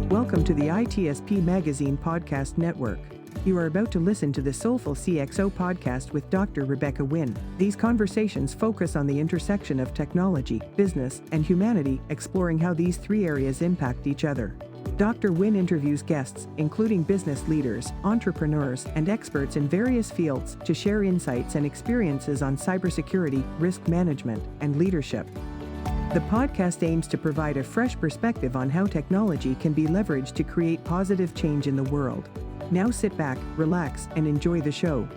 Welcome to the ITSP Magazine Podcast Network. You are about to listen to the Soulful CXO podcast with Dr. Rebecca Wynn. These conversations focus on the intersection of technology, business, and humanity, exploring how these three areas impact each other. Dr. Wynn interviews guests, including business leaders, entrepreneurs, and experts in various fields, to share insights and experiences on cybersecurity, risk management, and leadership. The podcast aims to provide a fresh perspective on how technology can be leveraged to create positive change in the world. Now sit back, relax, and enjoy the show.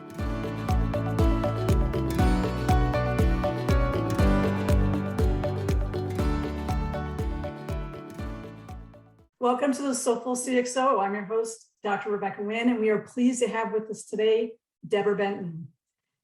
Welcome to the Soulful CXO. I'm your host, Dr. Rebecca Wynn, and we are pleased to have with us today, Debra Benton.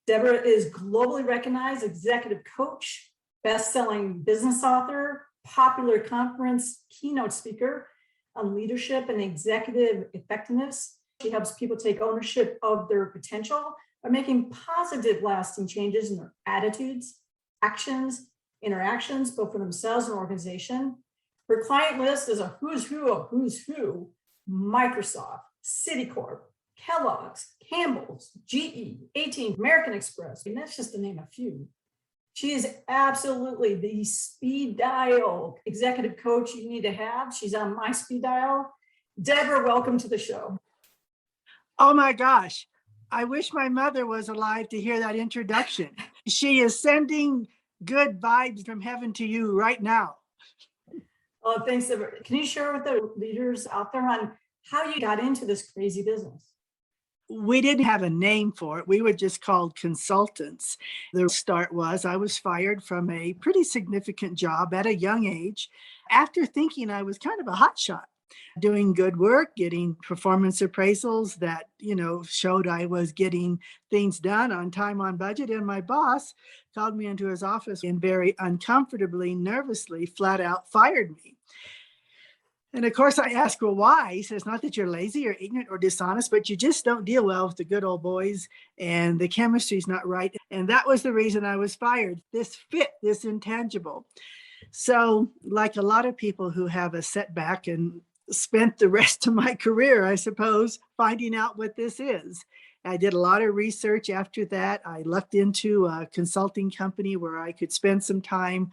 Debra is globally recognized executive coach, best-selling business author, popular conference keynote speaker on leadership and executive effectiveness. She helps people take ownership of their potential by making positive, lasting changes in their attitudes, actions, interactions, both for themselves and organization. Her client list is a who's who of who's who: Microsoft, Citicorp, Kellogg's, Campbell's, GE, AT&T, American Express, and that's just to name a few. She is absolutely the speed dial executive coach you need to have. She's on my speed dial. Debra, welcome to the show. Oh my gosh. I wish my mother was alive to hear that introduction. She is sending good vibes from heaven to you right now. Oh, thanks, Debra. Can you share with the leaders out there on how you got into this crazy business? We didn't have a name for it. We were just called consultants. The start was I was fired from a pretty significant job at a young age after thinking I was kind of a hotshot, doing good work, getting performance appraisals that, showed I was getting things done on time, on budget. And my boss called me into his office and very uncomfortably, nervously, flat out fired me. And of course, I asked, well, why? He says, not that you're lazy or ignorant or dishonest, but you just don't deal well with the good old boys and the chemistry's not right. And that was the reason I was fired. This fit, this intangible. So like a lot of people who have a setback and spent the rest of my career, I suppose, finding out what this is. I did a lot of research after that. I lucked into a consulting company where I could spend some time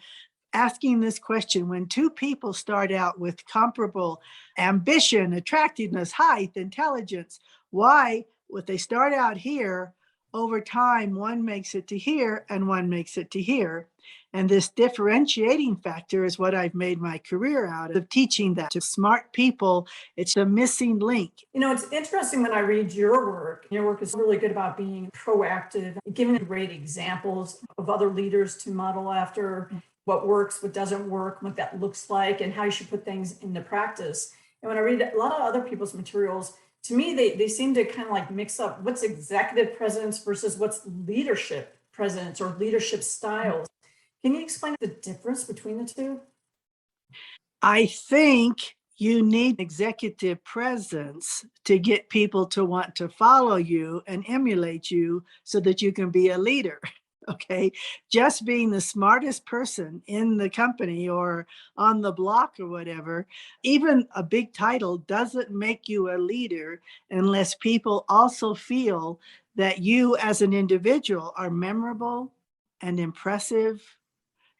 asking this question: when two people start out with comparable ambition, attractiveness, height, intelligence, why would they start out here? Over time, one makes it to here and one makes it to here. And this differentiating factor is what I've made my career out of, teaching that to smart people. It's a missing link. It's interesting when I read your work. Your work is really good about being proactive, giving great examples of other leaders to model after, what works, what doesn't work, what that looks like, and how you should put things into practice. And when I read a lot of other people's materials, to me, they seem to kind of like mix up what's executive presence versus what's leadership presence or leadership styles. Can you explain the difference between the two? I think you need executive presence to get people to want to follow you and emulate you so that you can be a leader. Okay, just being the smartest person in the company or on the block or whatever, even a big title doesn't make you a leader unless people also feel that you as an individual are memorable and impressive,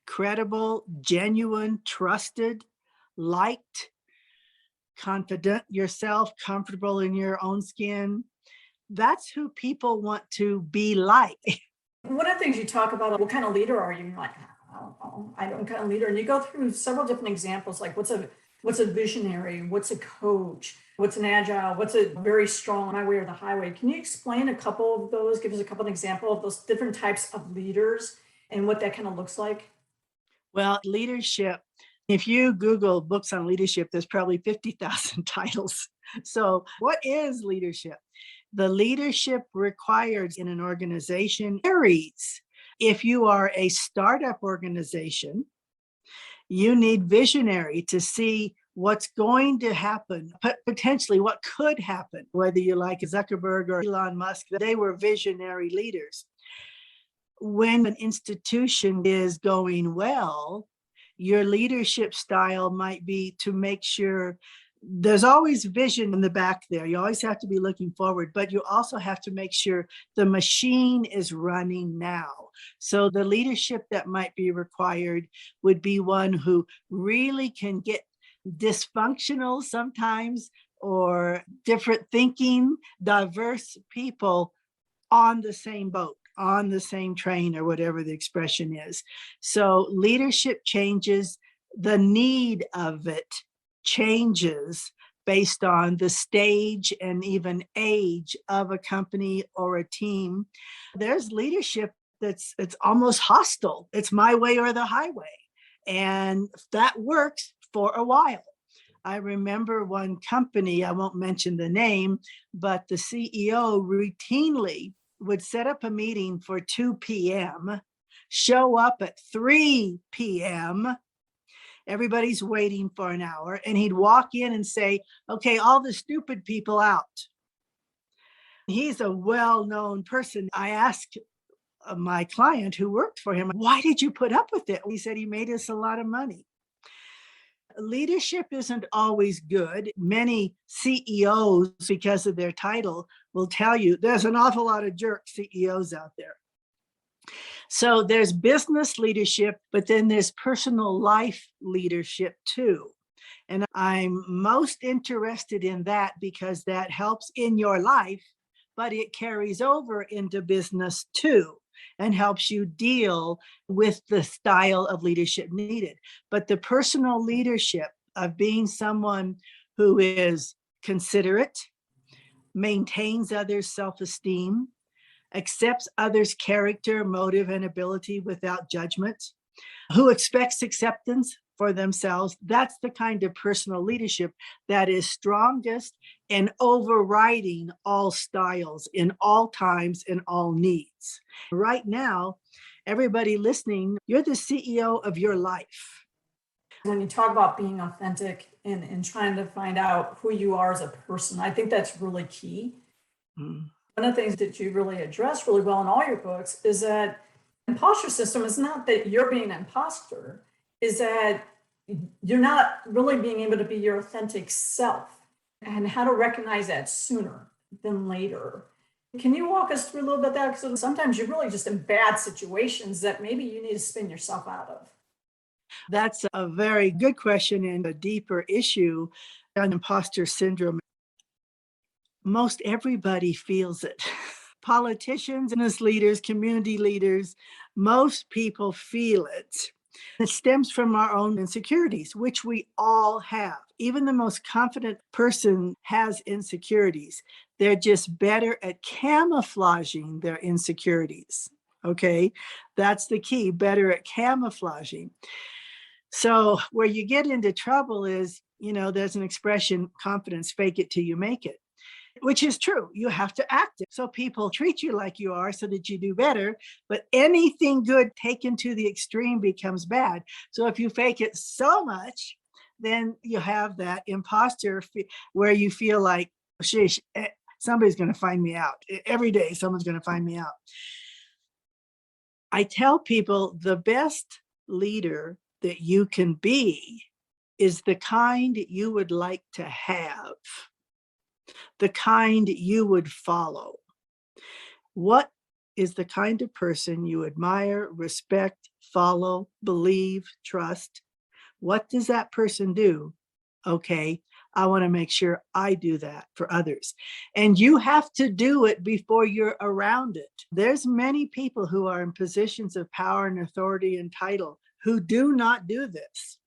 credible, genuine, trusted, liked, confident yourself, comfortable in your own skin. That's who people want to be like. One of the things you talk about, what kind of leader are you? You're like, I don't kind of leader. And you go through several different examples, like what's a visionary, what's a coach, what's an agile, what's a very strong, my way or the highway. Can you explain a couple of those, give us a couple of examples of those different types of leaders and what that kind of looks like? Well, leadership, if you Google books on leadership, there's probably 50,000 titles. So what is leadership? The leadership required in an organization varies. If you are a startup organization, you need visionary to see what's going to happen, potentially what could happen, whether you like Zuckerberg or Elon Musk. They were visionary leaders. When an institution is going well, your leadership style might be to make sure there's always vision in the back there. You always have to be looking forward, but you also have to make sure the machine is running now. So the leadership that might be required would be one who really can get dysfunctional sometimes or different thinking, diverse people on the same boat, on the same train, or whatever the expression is. So leadership changes, the need of it changes based on the stage and even age of a company or a team. There's leadership it's almost hostile. It's my way or the highway. And that works for a while. I remember one company, I won't mention the name, but the CEO routinely would set up a meeting for 2 p.m., show up at 3 p.m., everybody's waiting for an hour, and he'd walk in and say, okay, all the stupid people out. He's a well-known person. I asked my client who worked for him, why did you put up with it? He said he made us a lot of money. Leadership isn't always good. Many CEOs, because of their title, will tell you there's an awful lot of jerk CEOs out there. So there's business leadership, but then there's personal life leadership too. And I'm most interested in that because that helps in your life, but it carries over into business too and helps you deal with the style of leadership needed. But the personal leadership of being someone who is considerate, maintains others' self-esteem, accepts others' character, motive, and ability without judgment, who expects acceptance for themselves. That's the kind of personal leadership that is strongest and overriding all styles in all times and all needs. Right now, everybody listening, you're the CEO of your life. When you talk about being authentic and trying to find out who you are as a person, I think that's really key. Mm. One of the things that you really address really well in all your books is that imposter system is not that you're being an imposter, is that you're not really being able to be your authentic self and how to recognize that sooner than later. Can you walk us through a little bit of that? Because sometimes you're really just in bad situations that maybe you need to spin yourself out of. That's a very good question and a deeper issue on imposter syndrome. Most everybody feels it. Politicians, business leaders, community leaders, most people feel it. It stems from our own insecurities, which we all have. Even the most confident person has insecurities. They're just better at camouflaging their insecurities. Okay, that's the key, better at camouflaging. So where you get into trouble is, there's an expression, confidence, fake it till you make it. Which is true. You have to act it. So people treat you like you are so that you do better. But anything good taken to the extreme becomes bad. So if you fake it so much, then you have that imposter where you feel like, sheesh, somebody's going to find me out. Every day, someone's going to find me out. I tell people the best leader that you can be is the kind you would like to have, the kind you would follow. What is the kind of person you admire, respect, follow, believe, trust? What does that person do? Okay, I want to make sure I do that for others. And you have to do it before you're around it. There's many people who are in positions of power and authority and title who do not do this.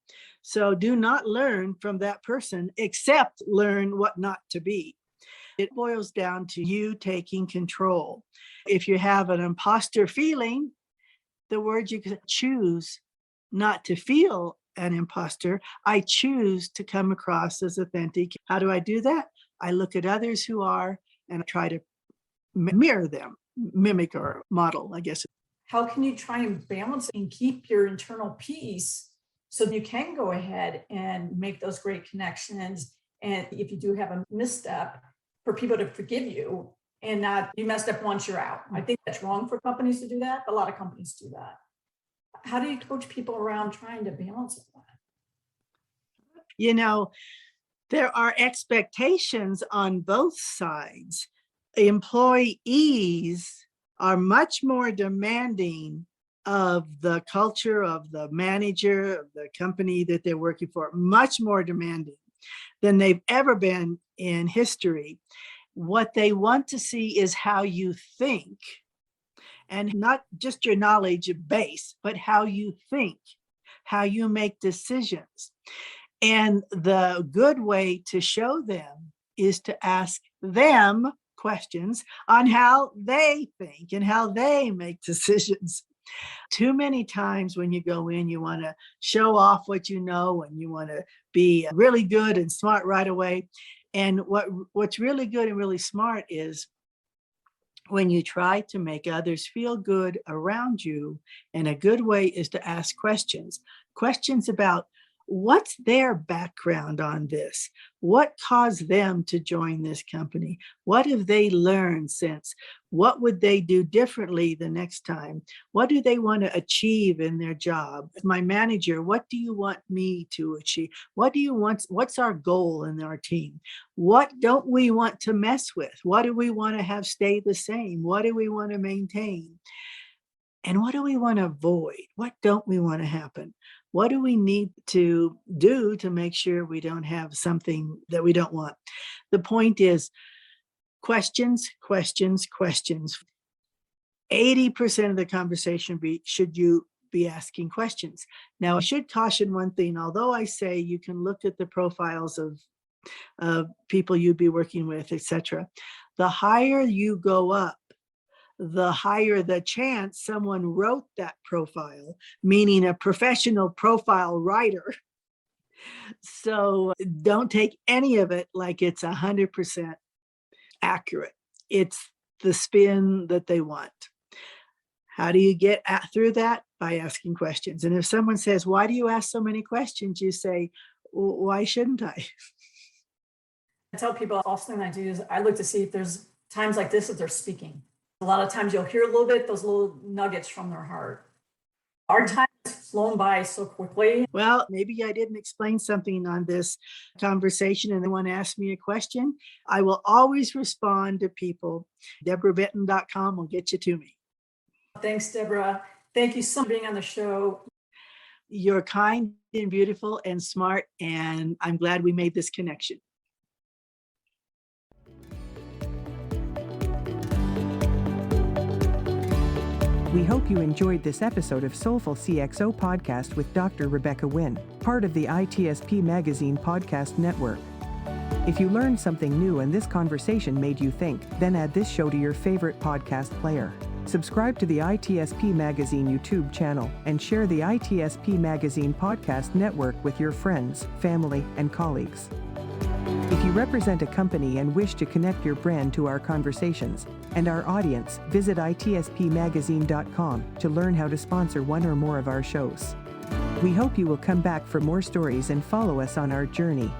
So do not learn from that person, except learn what not to be. It boils down to you taking control. If you have an imposter feeling, the word you can choose not to feel an imposter. I choose to come across as authentic. How do I do that? I look at others who are and I try to mirror them, mimic or model, I guess. How can you try and balance and keep your internal peace so you can go ahead and make those great connections? And if you do have a misstep, for people to forgive you and not you messed up once you're out. I think that's wrong for companies to do that. But a lot of companies do that. How do you coach people around trying to balance that? There are expectations on both sides. Employees are much more demanding of the culture of the manager, of the company that they're working for, much more demanding than they've ever been in history. What they want to see is how you think, and not just your knowledge base, but how you think, how you make decisions. And the good way to show them is to ask them questions on how they think and how they make decisions. Too many times when you go in, you want to show off what you know and you want to be really good and smart right away. And what's really good and really smart is when you try to make others feel good around you. And a good way is to ask questions about what's their background on this? What caused them to join this company? What have they learned since? What would they do differently the next time? What do they want to achieve in their job? My manager, what do you want me to achieve? What do you want? What's our goal in our team? What don't we want to mess with? What do we want to have stay the same? What do we want to maintain? And what do we want to avoid? What don't we want to happen? What do we need to do to make sure we don't have something that we don't want? The point is questions, questions, questions. 80% of the conversation should you be asking questions. Now, I should caution one thing. Although I say you can look at the profiles of people you'd be working with, etc., the higher you go up, the higher the chance someone wrote that profile, meaning a professional profile writer. So don't take any of it like it's 100% accurate. It's the spin that they want. How do you get through that? By asking questions. And if someone says, why do you ask so many questions? You say, well, why shouldn't I? I tell people also thing I do is I look to see if there's times like this that they're speaking. A lot of times you'll hear a little bit, those little nuggets from their heart. Our time has flown by so quickly. Well, maybe I didn't explain something on this conversation and they want to ask me a question. I will always respond to people. DebraBenton.com will get you to me. Thanks, Debra. Thank you so much for being on the show. You're kind and beautiful and smart, and I'm glad we made this connection. We hope you enjoyed this episode of Soulful CXO podcast with Dr. Rebecca Wynn, part of the ITSP Magazine podcast network. If you learned something new and this conversation made you think, then add this show to your favorite podcast player. Subscribe to the ITSP Magazine YouTube channel and share the ITSP Magazine podcast network with your friends, family, and colleagues. If you represent a company and wish to connect your brand to our conversations and our audience, visit itspmagazine.com to learn how to sponsor one or more of our shows. We hope you will come back for more stories and follow us on our journey.